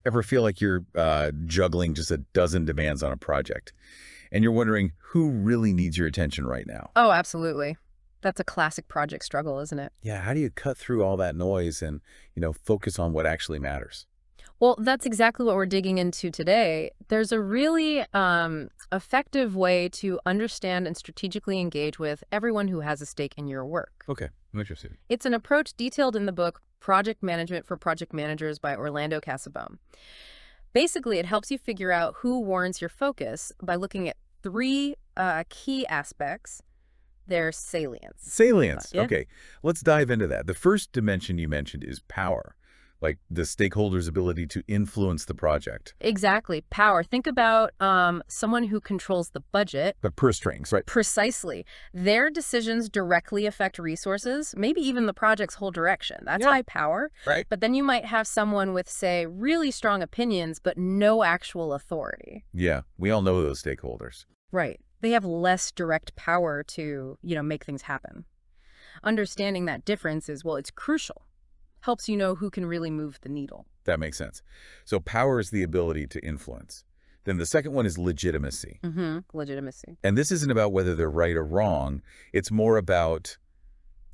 Ever feel like you're juggling just a dozen demands on a project, and you're wondering who really needs your attention right now? Oh, absolutely. That's a classic project struggle, isn't it? Yeah, how do you cut through all that noise and, focus on what actually matters? Well, that's exactly what we're digging into today. There's a really effective way to understand and strategically engage with everyone who has a stake in your work. Okay, I'm interested. It's an approach detailed in the book Project Management for Project Managers by Orlando Casabone. Basically, it helps you figure out who warrants your focus by looking at three key aspects: their salience. Salience. Yeah. Okay, let's dive into that. The first dimension you mentioned is power, like the stakeholders' ability to influence the project. Exactly. Power. Think about someone who controls the budget. The purse strings, right? Precisely. Their decisions directly affect resources, maybe even the project's whole direction. That's Yeah. high power. Right. But then you might have someone with, say, really strong opinions, but no actual authority. Yeah, we all know those stakeholders. Right. They have less direct power to, make things happen. Understanding that difference is, well, it's crucial. Helps you know who can really move the needle. That makes sense. So power is the ability to influence. Then the second one is legitimacy. Legitimacy. And this isn't about whether they're right or wrong. It's more about,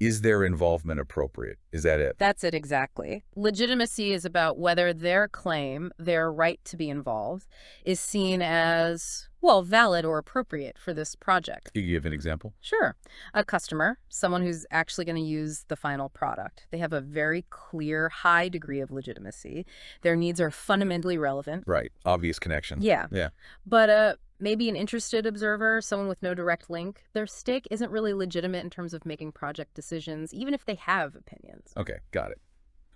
is their involvement appropriate? Is that it? That's it exactly. Legitimacy is about whether their claim, their right to be involved, is seen as, well, valid or appropriate for this project. Can you give an example? Sure. A customer, someone who's actually going to use the final product, they have a very clear, high degree of legitimacy. Their needs are fundamentally relevant. Right. Obvious connection. Yeah. Yeah. But maybe an interested observer, someone with no direct link, their stake isn't really legitimate in terms of making project decisions, even if they have opinions. Okay. Got it.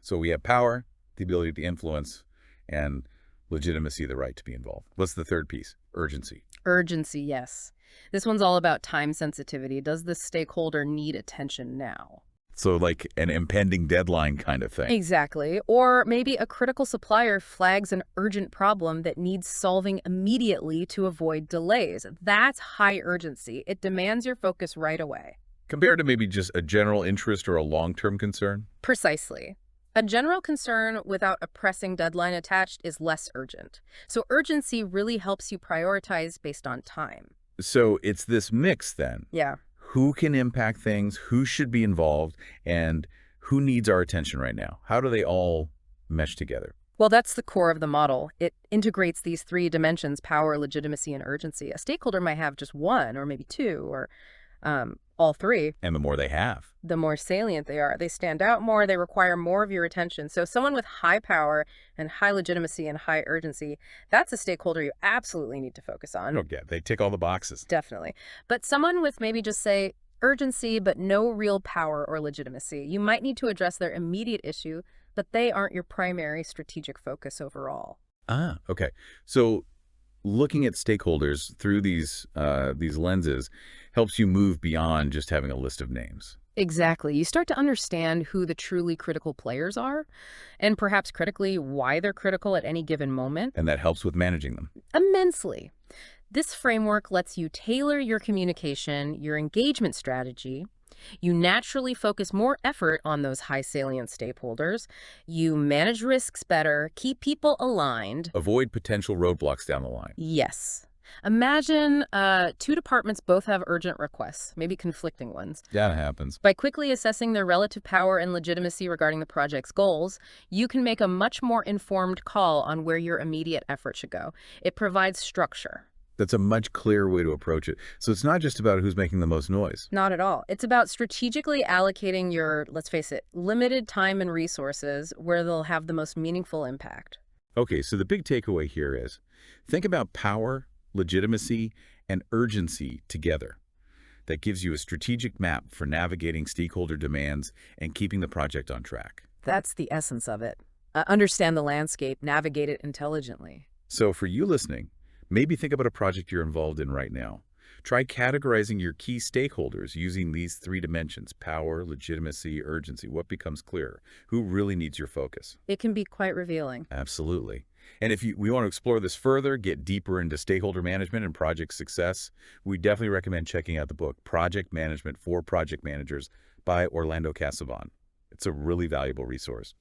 So we have power, the ability to influence, and legitimacy, the right to be involved. What's the third piece? Urgency. Urgency, yes. This one's all about time sensitivity. Does the stakeholder need attention now? So like an impending deadline kind of thing. Exactly. Or maybe a critical supplier flags an urgent problem that needs solving immediately to avoid delays. That's high urgency. It demands your focus right away. Compared to maybe just a general interest or a long-term concern? Precisely. A general concern without a pressing deadline attached is less urgent. So urgency really helps you prioritize based on time. So it's this mix then. Yeah. Who can impact things, who should be involved, and who needs our attention right now? How do they all mesh together? Well, that's the core of the model. It integrates these three dimensions: power, legitimacy, and urgency. A stakeholder might have just one or maybe two or all three. And the more they have. The more salient they are. They stand out more, they require more of your attention. So someone with high power and high legitimacy and high urgency, that's a stakeholder you absolutely need to focus on. Okay, they tick all the boxes. Definitely. But someone with maybe just say urgency but no real power or legitimacy, you might need to address their immediate issue, but they aren't your primary strategic focus overall. Ah, okay. So looking at stakeholders through these lenses helps you move beyond just having a list of names. Exactly. You start to understand who the truly critical players are, and perhaps critically, why they're critical at any given moment. And that helps with managing them. Immensely. This framework lets you tailor your communication, your engagement strategy. You naturally focus more effort on those high salient stakeholders. You manage risks better, keep people aligned. Avoid potential roadblocks down the line. Yes. Imagine two departments both have urgent requests, maybe conflicting ones. That happens. By quickly assessing their relative power and legitimacy regarding the project's goals, you can make a much more informed call on where your immediate effort should go. It provides structure. That's a much clearer way to approach it. So it's not just about who's making the most noise. Not at all. It's about strategically allocating your, let's face it, limited time and resources where they'll have the most meaningful impact. Okay, so the big takeaway here is think about power, legitimacy, and urgency together. That gives you a strategic map for navigating stakeholder demands and keeping the project on track. That's the essence of it. Understand the landscape, navigate it intelligently. So for you listening, maybe think about a project you're involved in right now. Try categorizing your key stakeholders using these three dimensions: power, legitimacy, urgency. What becomes clearer? Who really needs your focus? It can be quite revealing. Absolutely. And if we want to explore this further, get deeper into stakeholder management and project success, we definitely recommend checking out the book, Project Management for Project Managers by Orlando Casabone. It's a really valuable resource.